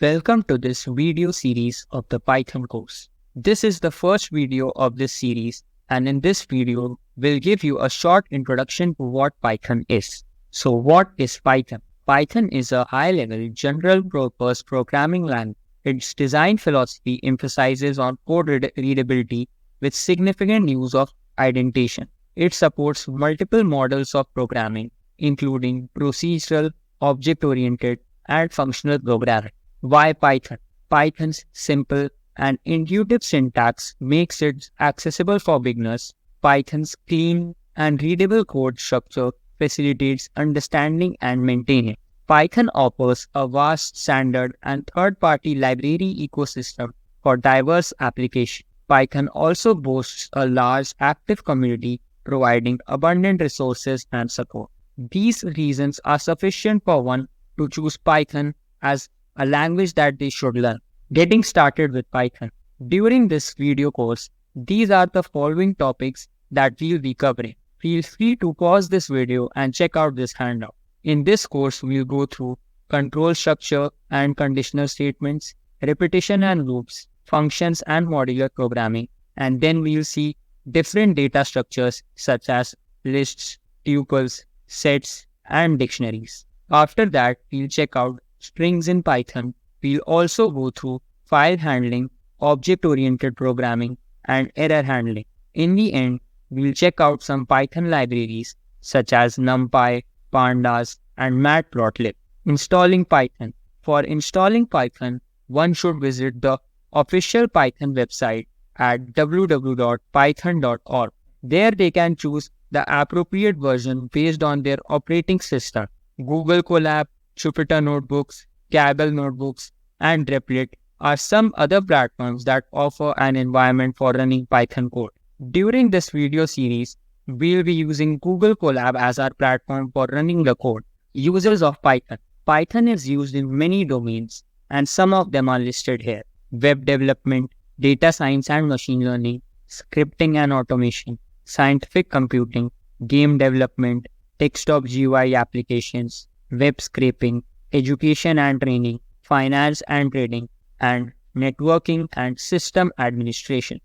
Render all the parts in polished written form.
Welcome to this video series of the Python course. This is the first video of this series, and in this video, we'll give you a short introduction to what Python is. So what is Python? Python is a high-level general-purpose programming language. Its design philosophy emphasizes on code readability with significant use of indentation. It supports multiple models of programming, including procedural, object-oriented, and functional programming. Why Python? Python's simple and intuitive syntax makes it accessible for beginners. Python's clean and readable code structure facilitates understanding and maintaining. Python offers a vast standard and third-party library ecosystem for diverse applications. Python also boasts a large active community providing abundant resources and support. These reasons are sufficient for one to choose Python as a language that they should learn. Getting started with Python. During this video course, these are the following topics that we'll be covering. Feel free to pause this video and check out this handout. In this course, we'll go through control structure and conditional statements, repetition and loops, functions and modular programming, and then we'll see different data structures such as lists, tuples, sets, and dictionaries. After that, we'll check out strings in Python. We'll also go through file handling, object-oriented programming, and error handling. In the end, we'll check out some Python libraries such as NumPy, Pandas, and Matplotlib. Installing Python. For installing Python, one should visit the official Python website at www.python.org. There they can choose the appropriate version based on their operating system. Google Colab, Jupyter Notebooks, Cabal Notebooks, and Replit are some other platforms that offer an environment for running Python code. During this video series, we'll be using Google Colab as our platform for running the code. Users of Python. Python is used in many domains, and some of them are listed here. Web development, data science and machine learning, scripting and automation, scientific computing, game development, desktop GUI applications, web scraping, education and training, finance and trading, and networking and system administration.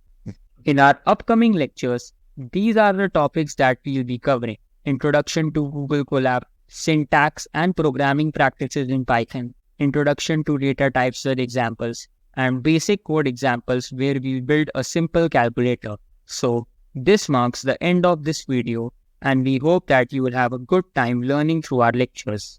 In our upcoming lectures, these are the topics that we'll be covering. Introduction to Google Colab, syntax and programming practices in Python, introduction to data types with examples, and basic code examples where we build a simple calculator. So, this marks the end of this video, and we hope that you will have a good time learning through our lectures.